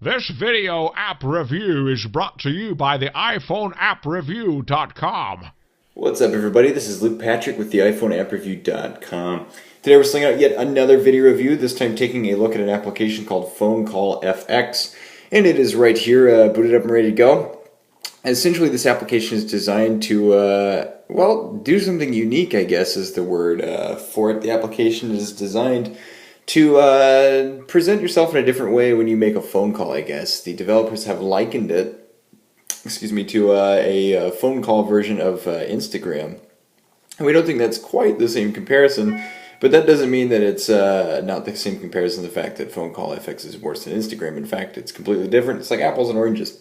This video app review is brought to you by the iPhoneAppReview.com. What's up, everybody? This is Luke Patrick with the iPhoneAppReview.com. Today we're slinging out yet another video review, this time taking a look at an application called PhoneCallFx, and it is right here, booted up and ready to go. Essentially, this application is designed to, do something unique, I guess is the word for it. The application is designed to present yourself in a different way when you make a phone call, I guess. The developers have likened it, to a phone call version of Instagram. And we don't think that's quite the same comparison, but that doesn't mean that it's not the same comparison to the fact that PhoneCallFx is worse than Instagram. In fact, it's completely different. It's like apples and oranges.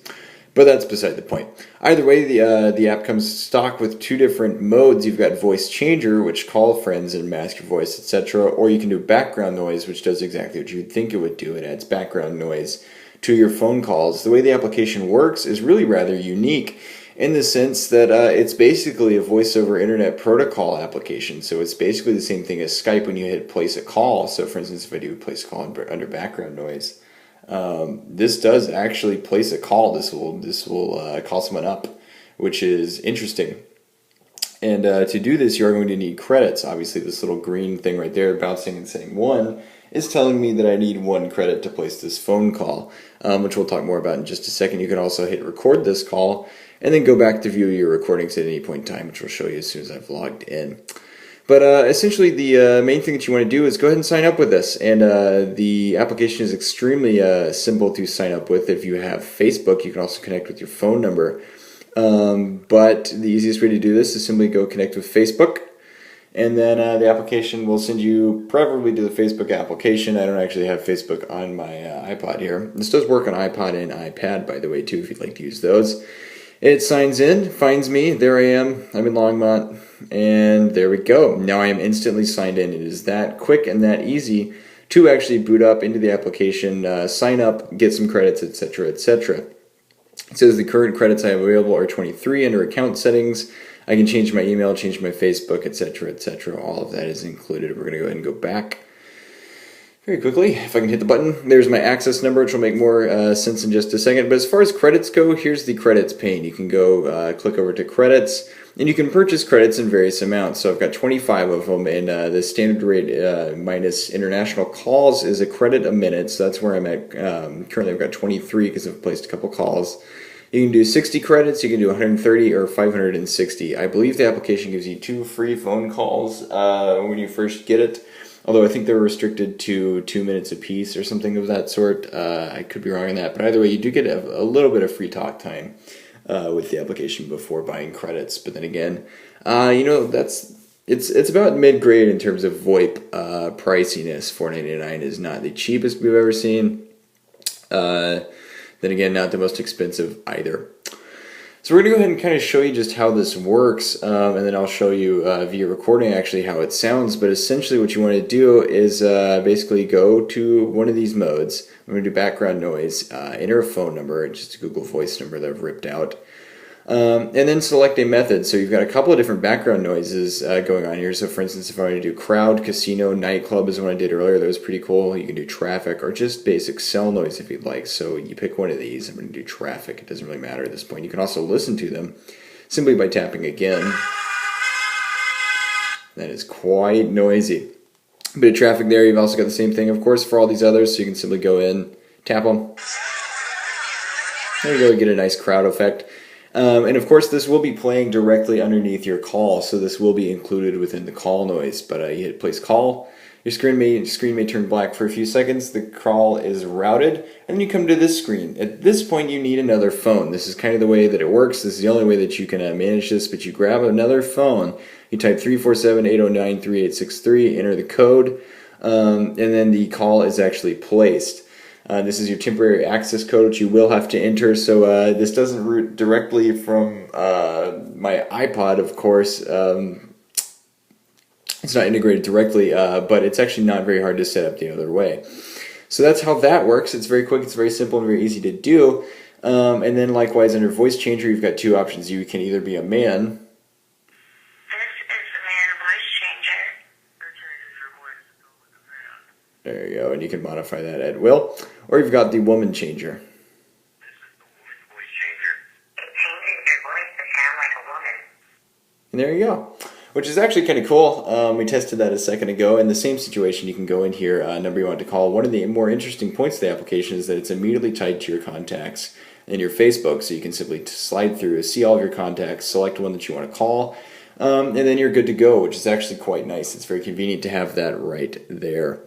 But that's beside the point. Either way, the app comes stock with two different modes. You've got voice changer, which call friends and mask your voice, etc. Or you can do background noise, which does exactly what you'd think it would do. It adds background noise to your phone calls. The way the application works is really rather unique in the sense that it's basically a voice over internet protocol application. So it's basically the same thing as Skype when you hit place a call. So for instance, if I do place a call under background noise, this does actually place a call. This will call someone up, which is interesting. And to do this, you're going to need credits. Obviously, this little green thing right there, bouncing and saying 1, is telling me that I need 1 credit to place this phone call, which we'll talk more about in just a second. You can also hit record this call, and then go back to view your recordings at any point in time, which we'll show you as soon as I've logged in. But essentially, the main thing that you want to do is go ahead and sign up with this. And the application is extremely simple to sign up with. If you have Facebook, you can also connect with your phone number. But the easiest way to do this is simply go connect with Facebook. And then the application will send you preferably to the Facebook application. I don't actually have Facebook on my iPod here. This does work on iPod and iPad, by the way, too, if you'd like to use those. It signs in, finds me, there I am, I'm in Longmont, and there we go. Now I am instantly signed in. It is that quick and that easy to actually boot up into the application, sign up, get some credits, etc., etc. It says the current credits I have available are 23 under account settings. I can change my email, change my Facebook, etc., etc. All of that is included. We're going to go ahead and go back very quickly. If I can hit the button, there's my access number, which will make more sense in just a second. But as far as credits go, here's the credits pane. You can go click over to credits, and you can purchase credits in various amounts. So I've got 25 of them, and the standard rate minus international calls is a credit a minute. So that's where I'm at. Currently, I've got 23 because I've placed a couple calls. You can do 60 credits, you can do 130 or 560. I believe the application gives you 2 free phone calls when you first get it. Although I think they're restricted to 2 minutes apiece or something of that sort. I could be wrong on that. But either way, you do get a little bit of free talk time with the application before buying credits. But then again, it's about mid-grade in terms of VoIP priciness. $4.99 is not the cheapest we've ever seen. Then again, not the most expensive either. So we're going to go ahead and kind of show you just how this works, and then I'll show you via recording actually how it sounds. But essentially what you want to do is basically go to one of these modes. I'm going to do background noise, enter a phone number, just a Google Voice number that I've ripped out, and then select a method. So you've got a couple of different background noises going on here. So for instance, if I want to do crowd, casino, nightclub is what I did earlier. That was pretty cool. You can do traffic or just basic cell noise if you'd like. So you pick one of these. I'm going to do traffic. It doesn't really matter at this point. You can also listen to them simply by tapping again. That is quite noisy. A bit of traffic there. You've also got the same thing, of course, for all these others. So you can simply go in, tap them. There you go. Get a nice crowd effect. And of course, this will be playing directly underneath your call, so this will be included within the call noise. But you hit place call, your screen may turn black for a few seconds, the call is routed, and then you come to this screen. At this point, you need another phone. This is kind of the way that it works. This is the only way that you can manage this, but you grab another phone, you type 347-809-3863, enter the code, and then the call is actually placed. This is your temporary access code, which you will have to enter. So this doesn't route directly from my iPod, of course. It's not integrated directly, but it's actually not very hard to set up the other way. So that's how that works. It's very quick, it's very simple, and very easy to do. And then likewise, under voice changer, you've got 2 options. You can either be a man. There you go, and you can modify that at will. Or you've got the woman changer. And there you go. Which is actually kind of cool. We tested that a second ago. In the same situation, you can go in here, number you want to call. One of the more interesting points of the application is that it's immediately tied to your contacts in your Facebook. So you can simply slide through, see all of your contacts, select one that you want to call, and then you're good to go, which is actually quite nice. It's very convenient to have that right there.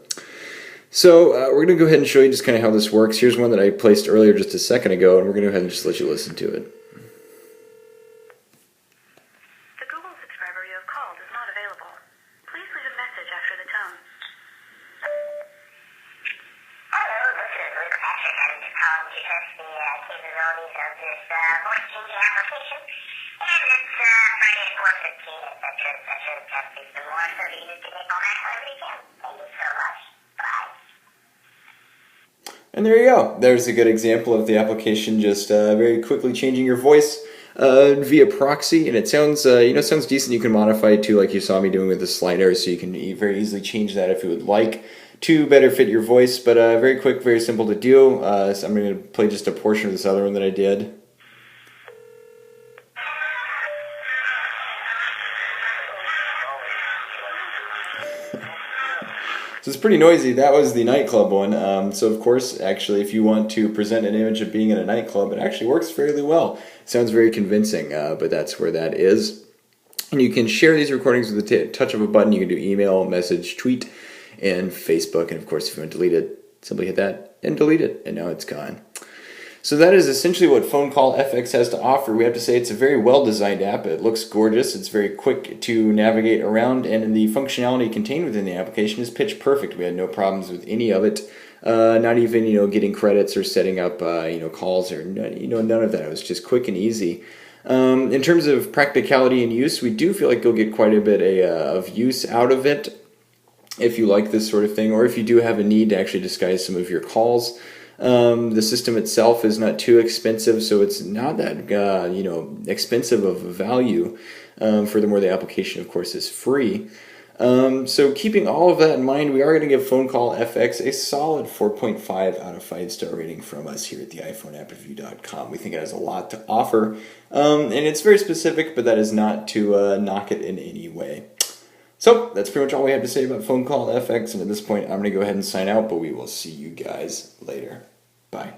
So we're going to go ahead and show you just kind of how this works. Here's one that I placed earlier just a second ago, and we're going to go ahead and just let you listen to it. Capabilities of this voice changing application, and it's Friday at 4:15, etc. Test me some more so that you can make all that whenever you can. Thank you so much. Bye. And there you go. There's a good example of the application just very quickly changing your voice via proxy, and it sounds sounds decent. You can modify it too, like you saw me doing with the slider, so you can very easily change that if you would like to better fit your voice. But very quick, very simple to do. So I'm going to play just a portion of this other one that I did. So it's pretty noisy. That was the nightclub one. So of course, actually, if you want to present an image of being in a nightclub, it actually works fairly well. Sounds very convincing, but that's where that is. And you can share these recordings with the touch of a button. You can do email, message, tweet, and Facebook. And of course, if you want to delete it, simply hit that and delete it, and now it's gone. So that is essentially what PhoneCallFx has to offer. We have to say it's a very well-designed app. It looks gorgeous. It's very quick to navigate around, and the functionality contained within the application is pitch perfect. We had no problems with any of it. Not even getting credits or setting up calls or none of that. It was just quick and easy. In terms of practicality and use, we do feel like you'll get quite a bit of use out of it if you like this sort of thing, or if you do have a need to actually disguise some of your calls. The system itself is not too expensive, so it's not that expensive of a value. Furthermore, the application, of course, is free. So keeping all of that in mind, we are going to give PhoneCallFx a solid 4.5 out of 5 star rating from us here at the iPhoneAppReview.com. We think it has a lot to offer, and it's very specific, but that is not to knock it in any way. So that's pretty much all we have to say about PhoneCallFx, and at this point I'm going to go ahead and sign out, but we will see you guys later. Bye.